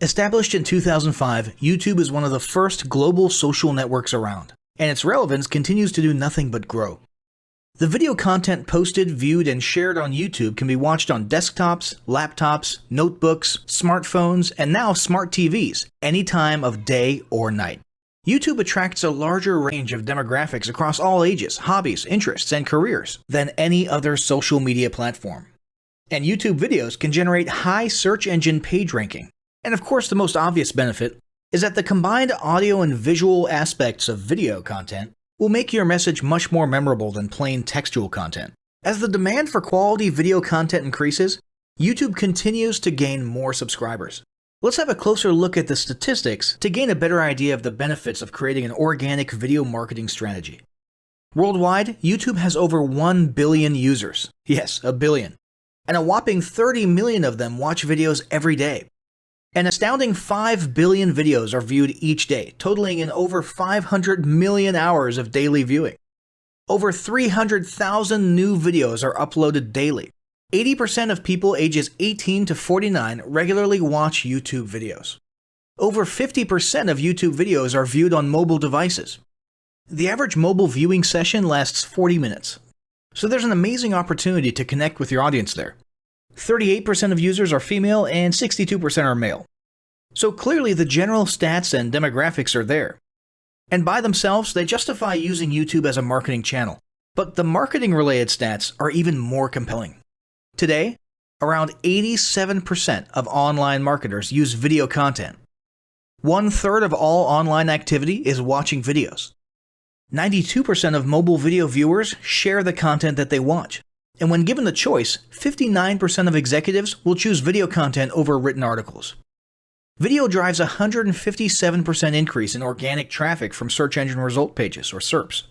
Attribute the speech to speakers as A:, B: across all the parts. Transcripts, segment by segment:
A: Established in 2005, YouTube is one of the first global social networks around, and its relevance continues to do nothing but grow. The video content posted, viewed, and shared on YouTube can be watched on desktops, laptops, notebooks, smartphones, and now smart TVs, any time of day or night. YouTube attracts a larger range of demographics across all ages, hobbies, interests, and careers than any other social media platform. And YouTube videos can generate high search engine page ranking. And of course, the most obvious benefit is that the combined audio and visual aspects of video content will make your message much more memorable than plain textual content. As the demand for quality video content increases, YouTube continues to gain more subscribers. Let's have a closer look at the statistics to gain a better idea of the benefits of creating an organic video marketing strategy. Worldwide, YouTube has over 1 billion users. Yes, a billion. And a whopping 30 million of them watch videos every day. An astounding 5 billion videos are viewed each day, totaling in over 500 million hours of daily viewing. Over 300,000 new videos are uploaded daily. 80% of people ages 18 to 49 regularly watch YouTube videos. Over 50% of YouTube videos are viewed on mobile devices. The average mobile viewing session lasts 40 minutes. So there's an amazing opportunity to connect with your audience there. 38% of users are female and 62% are male. So clearly the general stats and demographics are there. And by themselves, they justify using YouTube as a marketing channel. But the marketing-related stats are even more compelling. Today, around 87% of online marketers use video content. 1/3 of all online activity is watching videos. 92% of mobile video viewers share the content that they watch. And when given the choice, 59% of executives will choose video content over written articles. Video drives a 157% increase in organic traffic from search engine result pages, or SERPs.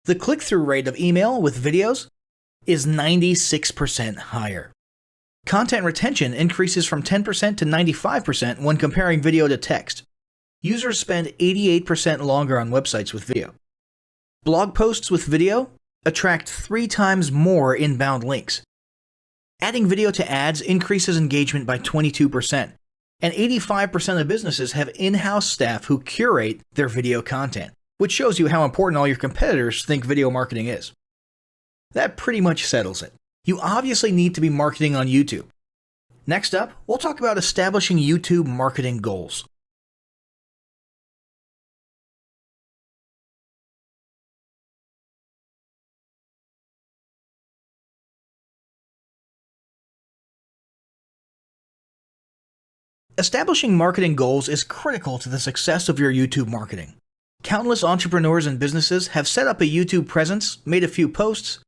A: The click-through rate of email with videos is 96% higher. Content retention increases from 10% to 95% when comparing video to text. Users spend 88% longer on websites with video. Blog posts with video attract 3 times more inbound links. Adding video to ads increases engagement by 22%, and 85% of businesses have in-house staff who curate their video content, which shows you how important all your competitors think video marketing is. That pretty much settles it. You obviously need to be marketing on YouTube. Next up, we'll talk about establishing YouTube marketing goals. Establishing marketing goals is critical to the success of your YouTube marketing. Countless entrepreneurs and businesses have set up a YouTube presence, made a few posts,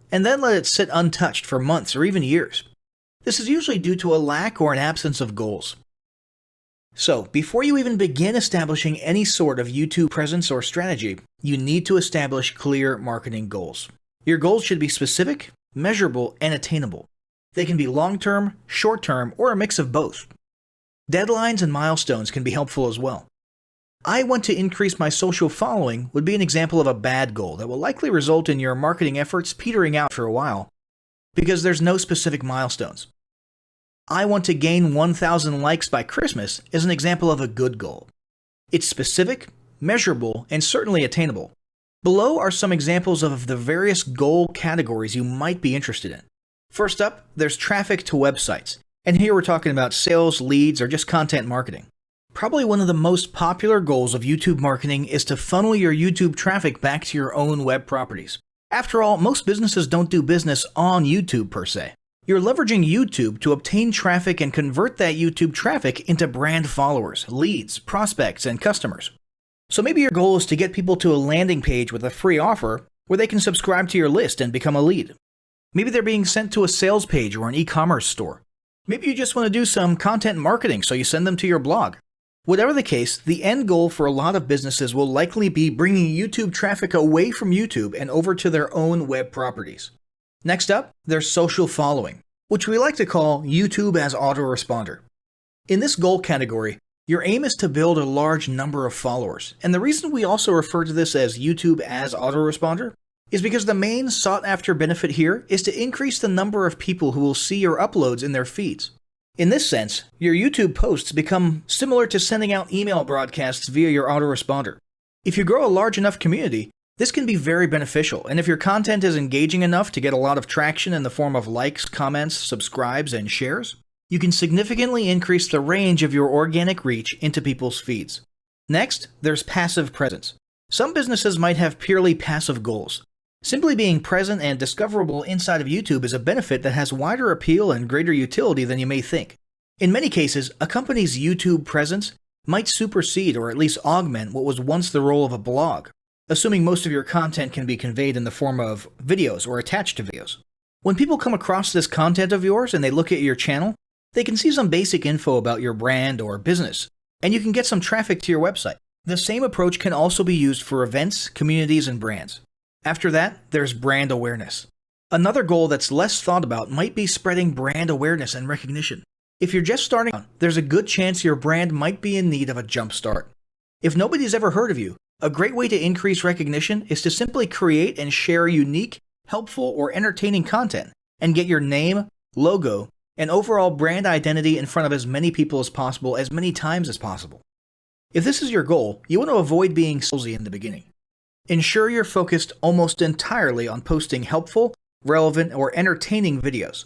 A: and then let it sit untouched for months or even years. This is usually due to a lack or an absence of goals. So, before you even begin establishing any sort of YouTube presence or strategy, you need to establish clear marketing goals. Your goals should be specific, measurable, and attainable. They can be long-term, short-term, or a mix of both. Deadlines and milestones can be helpful as well. I want to increase my social following would be an example of a bad goal that will likely result in your marketing efforts petering out for a while because there's no specific milestones. I want to gain 1,000 likes by Christmas is an example of a good goal. It's specific, measurable, and certainly attainable. Below are some examples of the various goal categories you might be interested in. First up, there's traffic to websites. And here we're talking about sales, leads, or just content marketing. Probably one of the most popular goals of YouTube marketing is to funnel your YouTube traffic back to your own web properties. After all, most businesses don't do business on YouTube per se. You're leveraging YouTube to obtain traffic and convert that YouTube traffic into brand followers, leads, prospects, and customers. So maybe your goal is to get people to a landing page with a free offer where they can subscribe to your list and become a lead. Maybe they're being sent to a sales page or an e-commerce store. Maybe you just want to do some content marketing, so you send them to your blog. Whatever the case, the end goal for a lot of businesses will likely be bringing YouTube traffic away from YouTube and over to their own web properties. Next up, there's social following, which we like to call YouTube as autoresponder. In this goal category, your aim is to build a large number of followers, and the reason we also refer to this as YouTube as autoresponder is because the main sought-after benefit here is to increase the number of people who will see your uploads in their feeds. In this sense, your YouTube posts become similar to sending out email broadcasts via your autoresponder. If you grow a large enough community, this can be very beneficial, and if your content is engaging enough to get a lot of traction in the form of likes, comments, subscribes, and shares, you can significantly increase the range of your organic reach into people's feeds. Next, there's passive presence. Some businesses might have purely passive goals. Simply being present and discoverable inside of YouTube is a benefit that has wider appeal and greater utility than you may think. In many cases, a company's YouTube presence might supersede or at least augment what was once the role of a blog, assuming most of your content can be conveyed in the form of videos or attached to videos. When people come across this content of yours and they look at your channel, they can see some basic info about your brand or business, and you can get some traffic to your website. The same approach can also be used for events, communities, and brands. After that, there's brand awareness. Another goal that's less thought about might be spreading brand awareness and recognition. If you're just starting out, there's a good chance your brand might be in need of a jump start. If nobody's ever heard of you, a great way to increase recognition is to simply create and share unique, helpful, or entertaining content and get your name, logo, and overall brand identity in front of as many people as possible as many times as possible. If this is your goal, you want to avoid being salesy in the beginning. Ensure you're focused almost entirely on posting helpful, relevant, or entertaining videos.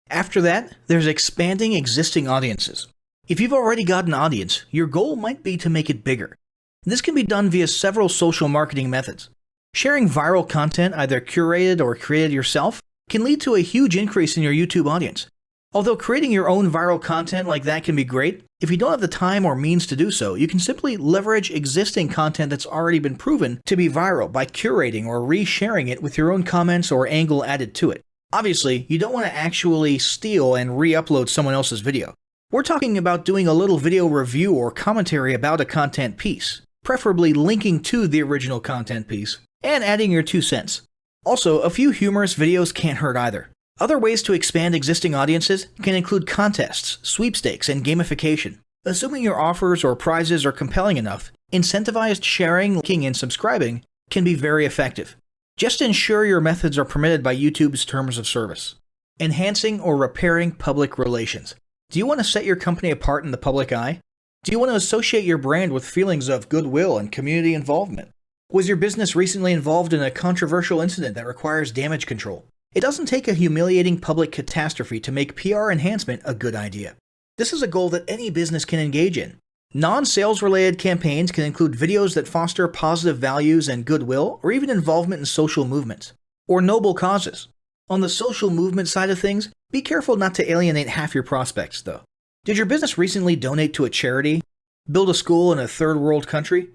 A: After that, there's expanding existing audiences. If you've already got an audience, your goal might be to make it bigger. This can be done via several social marketing methods. Sharing viral content, either curated or created yourself, can lead to a huge increase in your YouTube audience. Although creating your own viral content like that can be great, if you don't have the time or means to do so, you can simply leverage existing content that's already been proven to be viral by curating or resharing it with your own comments or angle added to it. Obviously, you don't want to actually steal and re-upload someone else's video. We're talking about doing a little video review or commentary about a content piece, preferably linking to the original content piece, and adding your 2 cents. Also, a few humorous videos can't hurt either. Other ways to expand existing audiences can include contests, sweepstakes, and gamification. Assuming your offers or prizes are compelling enough, incentivized sharing, liking, and subscribing can be very effective. Just ensure your methods are permitted by YouTube's terms of service. Enhancing or repairing public relations. Do you want to set your company apart in the public eye? Do you want to associate your brand with feelings of goodwill and community involvement? Was your business recently involved in a controversial incident that requires damage control? It doesn't take a humiliating public catastrophe to make PR enhancement a good idea. This is a goal that any business can engage in. Non-sales related campaigns can include videos that foster positive values and goodwill, or even involvement in social movements, or noble causes. On the social movement side of things, be careful not to alienate half your prospects, though. Did your business recently donate to a charity? Build a school in a third world country?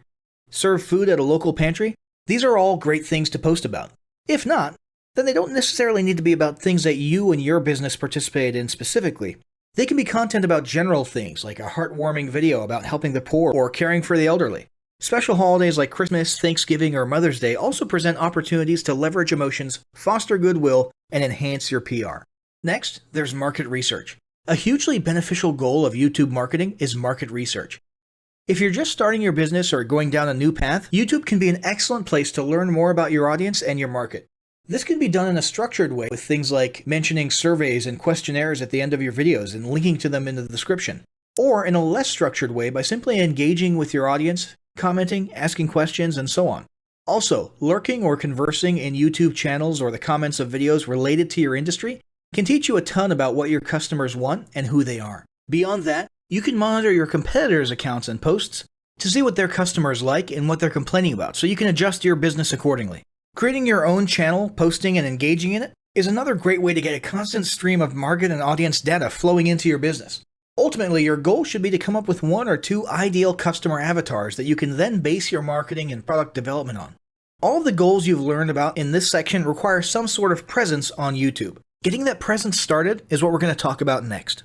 A: Serve food at a local pantry? These are all great things to post about. If not, then they don't necessarily need to be about things that you and your business participate in specifically. They can be content about general things, like a heartwarming video about helping the poor or caring for the elderly. Special holidays like Christmas, Thanksgiving, or Mother's Day also present opportunities to leverage emotions, foster goodwill, and enhance your PR. Next, there's market research. A hugely beneficial goal of YouTube marketing is market research. If you're just starting your business or going down a new path, YouTube can be an excellent place to learn more about your audience and your market. This can be done in a structured way with things like mentioning surveys and questionnaires at the end of your videos and linking to them in the description. Or in a less structured way by simply engaging with your audience, commenting, asking questions, and so on. Also, lurking or conversing in YouTube channels or the comments of videos related to your industry can teach you a ton about what your customers want and who they are. Beyond that, you can monitor your competitors' accounts and posts to see what their customers like and what they're complaining about, so you can adjust your business accordingly. Creating your own channel, posting, and engaging in it is another great way to get a constant stream of market and audience data flowing into your business. Ultimately, your goal should be to come up with 1 or 2 ideal customer avatars that you can then base your marketing and product development on. All of the goals you've learned about in this section require some sort of presence on YouTube. Getting that presence started is what we're going to talk about next.